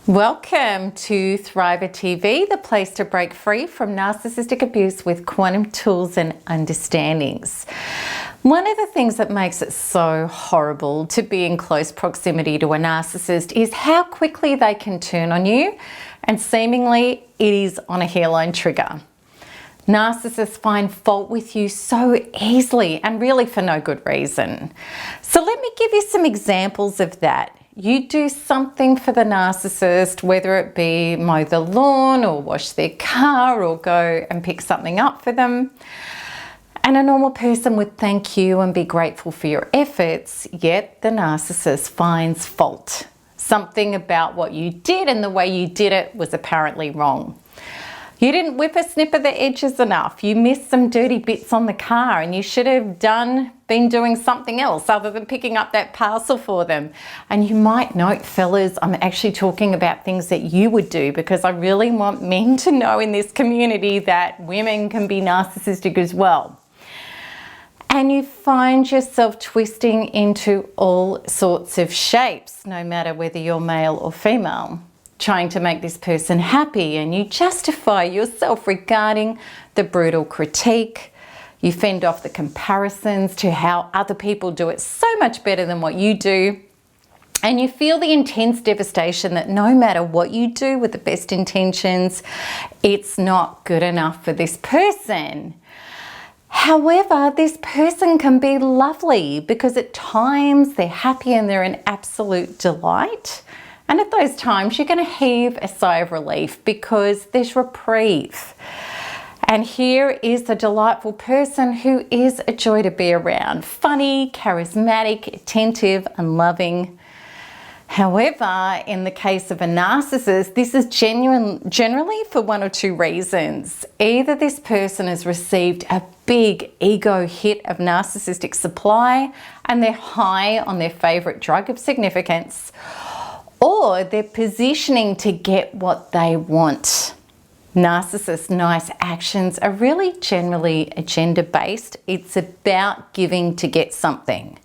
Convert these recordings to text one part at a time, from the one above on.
Welcome to Thriver TV, the place to break free from narcissistic abuse with quantum tools and understandings. One of the things that makes it so horrible to be in close proximity to a narcissist is how quickly they can turn on you, and seemingly it is on a hairline trigger. Narcissists find fault with you so easily and really for no good reason. So let me give you some examples of that. You do something for the narcissist, whether it be mow the lawn or wash their car or go and pick something up for them. And a normal person would thank you and be grateful for your efforts, yet the narcissist finds fault. Something about what you did and the way you did it was apparently wrong. You didn't whip a snip of the edges enough. You missed some dirty bits on the car and you should have been doing something else other than picking up that parcel for them. And you might note, fellas, I'm actually talking about things that you would do, because I really want men to know in this community that women can be narcissistic as well. And you find yourself twisting into all sorts of shapes, no matter whether you're male or female, trying to make this person happy, and you justify yourself regarding the brutal critique. You fend off the comparisons to how other people do it so much better than what you do. And you feel the intense devastation that no matter what you do with the best intentions, it's not good enough for this person. However, this person can be lovely because at times they're happy and they're an absolute delight. And at those times, you're going to heave a sigh of relief because there's reprieve. And here is the delightful person who is a joy to be around. Funny, charismatic, attentive, and loving. However, in the case of a narcissist, this is generally for one or two reasons. Either this person has received a big ego hit of narcissistic supply and they're high on their favorite drug of significance, or they're positioning to get what they want. Narcissists' nice actions are really generally agenda-based. It's about giving to get something.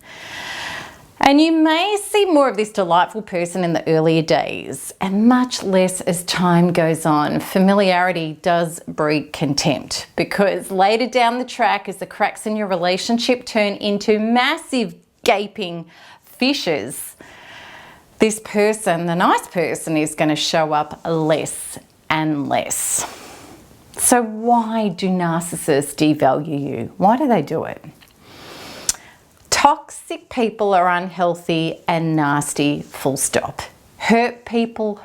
And you may see more of this delightful person in the earlier days, and much less as time goes on. Familiarity does breed contempt, because later down the track, as the cracks in your relationship turn into massive gaping fissures, this person, the nice person, is going to show up less and less. So why do narcissists devalue you? Why do they do it? Toxic people are unhealthy and nasty, full stop. Hurt people,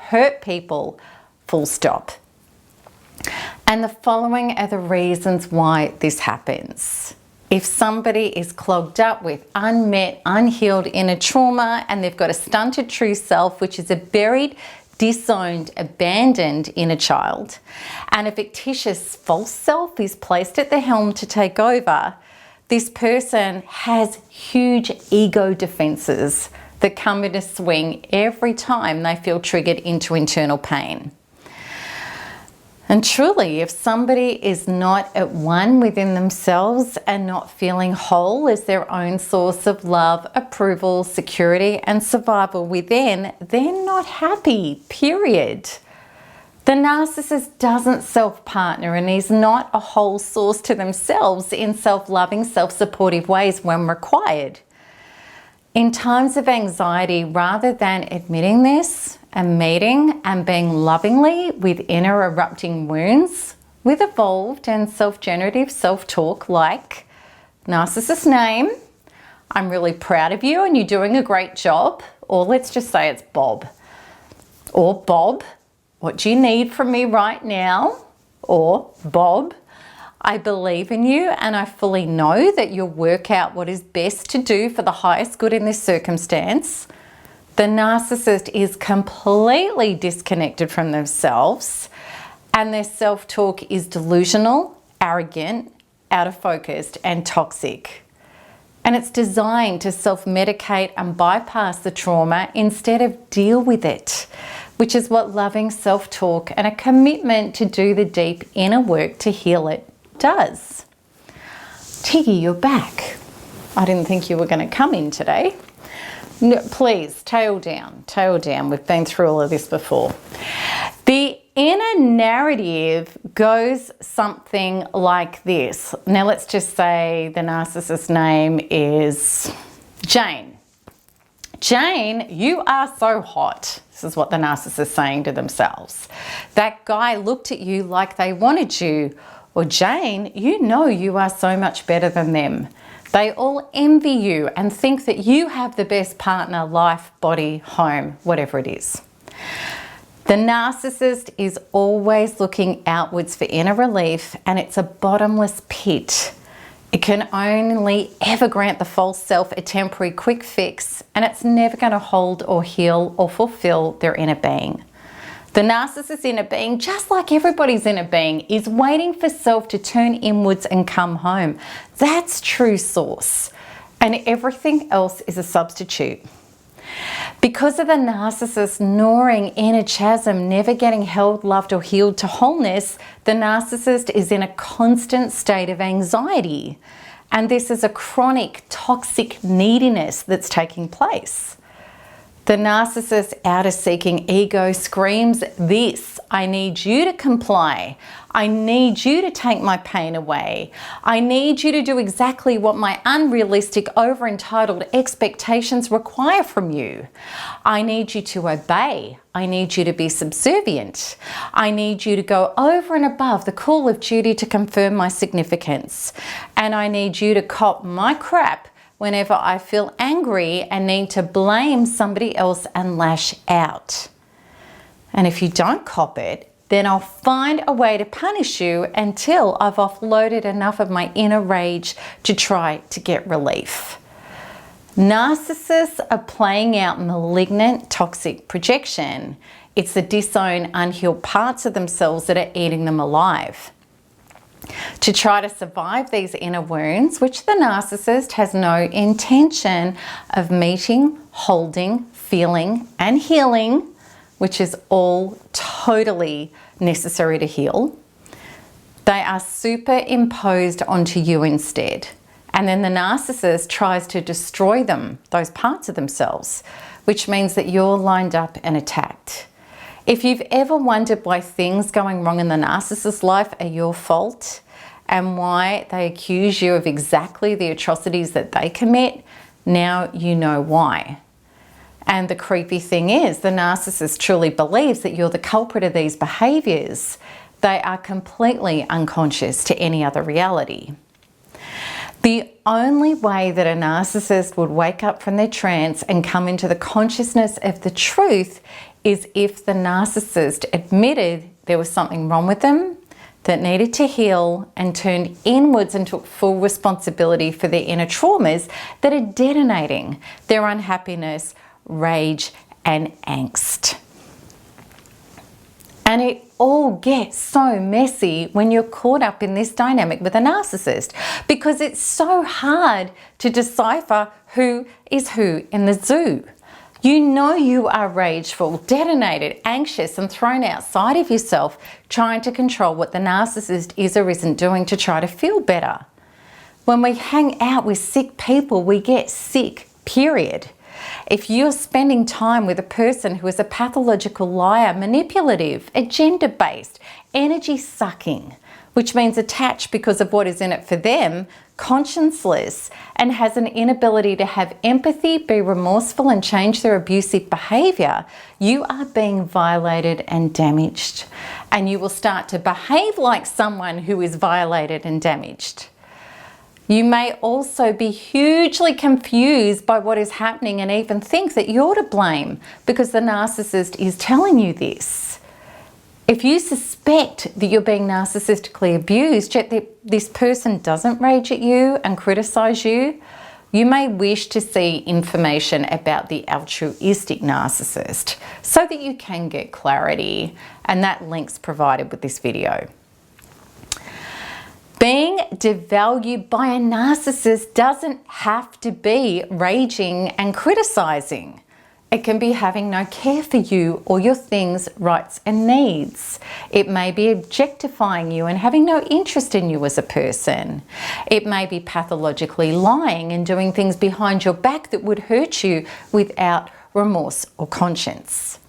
full stop. And the following are the reasons why this happens. If somebody is clogged up with unmet, unhealed inner trauma, and they've got a stunted true self, which is a buried, disowned, abandoned inner child, and a fictitious false self is placed at the helm to take over, this person has huge ego defenses that come into swing every time they feel triggered into internal pain. And truly, if somebody is not at one within themselves and not feeling whole as their own source of love, approval, security, and survival within, they're not happy, period. The narcissist doesn't self-partner and is not a whole source to themselves in self-loving, self-supportive ways when required. In times of anxiety, rather than admitting this and meeting and being lovingly with inner erupting wounds, with evolved and self-generative self-talk like, narcissist name, I'm really proud of you and you're doing a great job, or let's just say it's Bob. Or Bob, what do you need from me right now? Or Bob, I believe in you and I fully know that you'll work out what is best to do for the highest good in this circumstance. The narcissist is completely disconnected from themselves, and their self-talk is delusional, arrogant, out of focus, and toxic. And it's designed to self-medicate and bypass the trauma instead of deal with it, which is what loving self-talk and a commitment to do the deep inner work to heal it does. Tiggy, you're back. I didn't think you were going to come in today. No, please, tail down, tail down. We've been through all of this before. The inner narrative goes something like this. Now let's just say the narcissist's name is Jane. Jane, you are so hot. This is what the narcissist is saying to themselves. That guy looked at you like they wanted you. Or Jane, you know you are so much better than them. They all envy you and think that you have the best partner, life, body, home, whatever it is. The narcissist is always looking outwards for inner relief, and it's a bottomless pit. It can only ever grant the false self a temporary quick fix, and it's never going to hold or heal or fulfill their inner being. The narcissist's inner being, just like everybody's inner being, is waiting for self to turn inwards and come home. That's true source, and everything else is a substitute. Because of the narcissist's gnawing inner chasm, never getting held, loved or healed to wholeness, the narcissist is in a constant state of anxiety. And this is a chronic, toxic neediness that's taking place. The narcissist's outer-seeking ego screams this: I need you to comply. I need you to take my pain away. I need you to do exactly what my unrealistic, over-entitled expectations require from you. I need you to obey. I need you to be subservient. I need you to go over and above the call of duty to confirm my significance. And I need you to cop my crap whenever I feel angry and need to blame somebody else and lash out. And if you don't cop it, then I'll find a way to punish you until I've offloaded enough of my inner rage to try to get relief. Narcissists are playing out malignant, toxic projection. It's the disowned, unhealed parts of themselves that are eating them alive. To try to survive these inner wounds, which the narcissist has no intention of meeting, holding, feeling, and healing, which is all totally necessary to heal, they are superimposed onto you instead. And then the narcissist tries to destroy them, those parts of themselves, which means that you're lined up and attacked. If you've ever wondered why things going wrong in the narcissist's life are your fault and why they accuse you of exactly the atrocities that they commit, now you know why. And the creepy thing is, the narcissist truly believes that you're the culprit of these behaviors. They are completely unconscious to any other reality. The only way that a narcissist would wake up from their trance and come into the consciousness of the truth is if the narcissist admitted there was something wrong with them that needed to heal and turned inwards and took full responsibility for their inner traumas that are detonating their unhappiness, rage, and angst. And it all gets so messy when you're caught up in this dynamic with a narcissist, because it's so hard to decipher who is who in the zoo. You know you are rageful, detonated, anxious, and thrown outside of yourself, trying to control what the narcissist is or isn't doing to try to feel better. When we hang out with sick people, we get sick, period. If you're spending time with a person who is a pathological liar, manipulative, agenda-based, energy-sucking, which means attached because of what is in it for them, conscienceless, and has an inability to have empathy, be remorseful, and change their abusive behavior, you are being violated and damaged. And you will start to behave like someone who is violated and damaged. You may also be hugely confused by what is happening and even think that you're to blame because the narcissist is telling you this. If you suspect that you're being narcissistically abused, yet this person doesn't rage at you and criticize you, you may wish to see information about the altruistic narcissist so that you can get clarity, and that link's provided with this video. Being devalued by a narcissist doesn't have to be raging and criticizing. It can be having no care for you or your things, rights and needs. It may be objectifying you and having no interest in you as a person. It may be pathologically lying and doing things behind your back that would hurt you without remorse or conscience.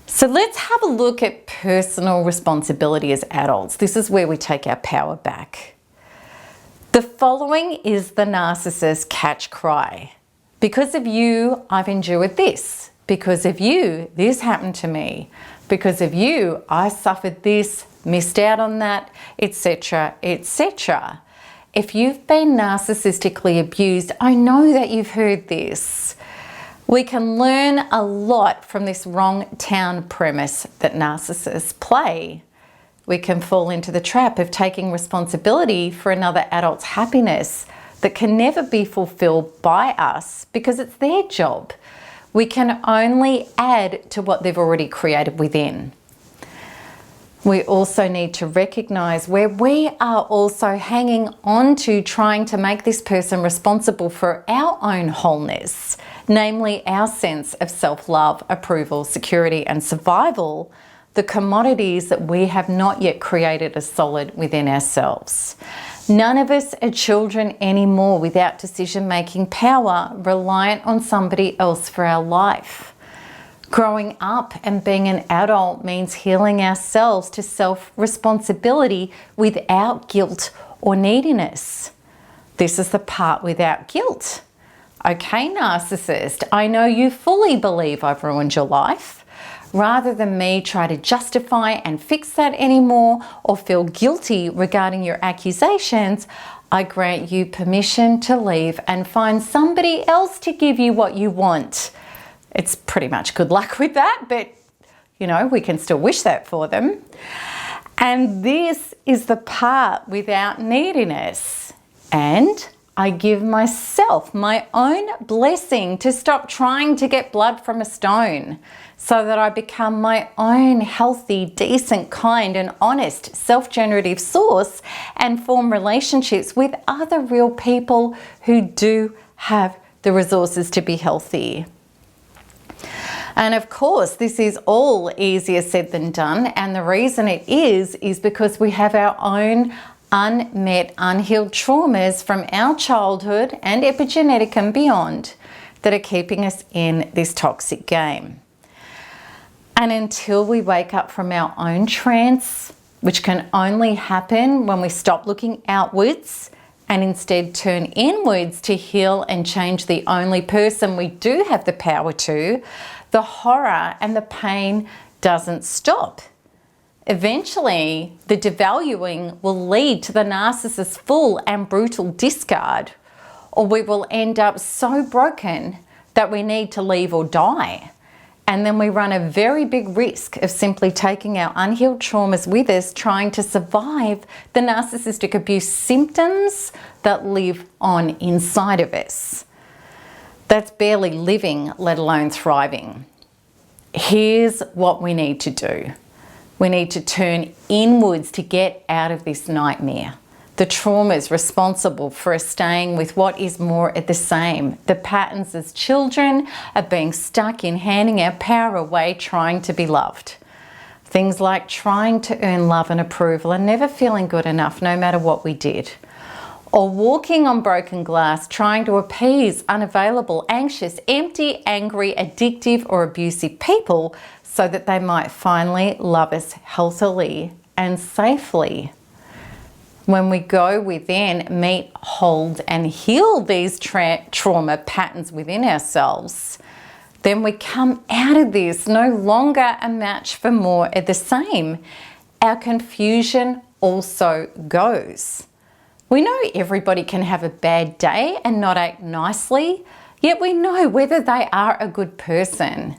So let's have a look at personal responsibility as adults. This is where we take our power back. The following is the narcissist catchcry. Because of you, I've endured this. Because of you, this happened to me. Because of you, I suffered this, missed out on that, etc., etc. If you've been narcissistically abused, I know that you've heard this. We can learn a lot from this wrong town premise that narcissists play. We can fall into the trap of taking responsibility for another adult's happiness that can never be fulfilled by us because it's their job. We can only add to what they've already created within. We also need to recognize where we are also hanging on to trying to make this person responsible for our own wholeness, namely our sense of self-love, approval, security, and survival, the commodities that we have not yet created as solid within ourselves. None of us are children anymore without decision-making power, reliant on somebody else for our life. Growing up and being an adult means healing ourselves to self-responsibility without guilt or neediness. This is the part without guilt. Okay, narcissist, I know you fully believe I've ruined your life. Rather than me try to justify and fix that anymore or feel guilty regarding your accusations, I grant you permission to leave and find somebody else to give you what you want. It's pretty much good luck with that, but you know, we can still wish that for them. And this is the part without neediness. And I give myself my own blessing to stop trying to get blood from a stone so that I become my own healthy, decent, kind and honest self-generative source and form relationships with other real people who do have the resources to be healthy. And of course, this is all easier said than done. And the reason it is because we have our own unmet, unhealed traumas from our childhood and epigenetic and beyond that are keeping us in this toxic game. And until we wake up from our own trance, which can only happen when we stop looking outwards and instead turn inwards to heal and change the only person we do have the power to, the horror and the pain doesn't stop. Eventually, the devaluing will lead to the narcissist's full and brutal discard, or we will end up so broken that we need to leave or die. And then we run a very big risk of simply taking our unhealed traumas with us, trying to survive the narcissistic abuse symptoms that live on inside of us. That's barely living, let alone thriving. Here's what we need to do. We need to turn inwards to get out of this nightmare. The traumas responsible for us staying with what is more of the same. The patterns as children of being stuck in handing our power away, trying to be loved. Things like trying to earn love and approval and never feeling good enough no matter what we did. Or walking on broken glass, trying to appease unavailable, anxious, empty, angry, addictive or abusive people so that they might finally love us healthily and safely. When we go within, meet, hold and heal these trauma patterns within ourselves, then we come out of this no longer a match for more of the same. Our confusion also goes. We know everybody can have a bad day and not act nicely, yet we know whether they are a good person.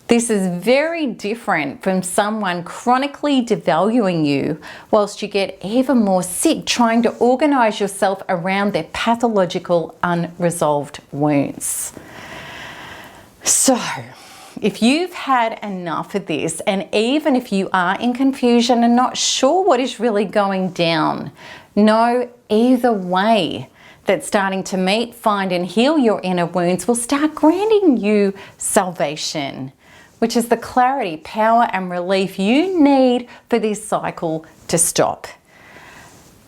This is very different from someone chronically devaluing you whilst you get even more sick trying to organise yourself around their pathological unresolved wounds. So, if you've had enough of this, and even if you are in confusion and not sure what is really going down, know either way that's starting to meet, find and heal your inner wounds will start granting you salvation, which is the clarity, power and relief you need for this cycle to stop.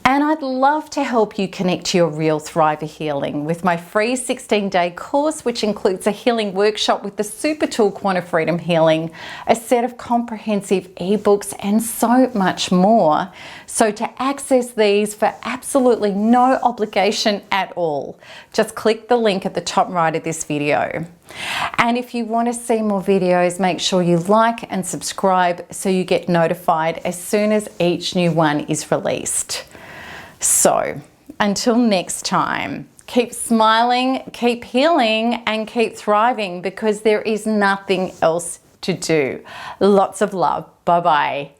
And I'd love to help you connect to your real Thriver healing with my free 16-day course, which includes a healing workshop with the super tool Quantum Freedom Healing, a set of comprehensive ebooks, and so much more. So to access these for absolutely no obligation at all, just click the link at the top right of this video. And if you want to see more videos, make sure you like and subscribe so you get notified as soon as each new one is released. So, until next time, keep smiling, keep healing, and keep thriving, because there is nothing else to do. Lots of love. Bye-bye.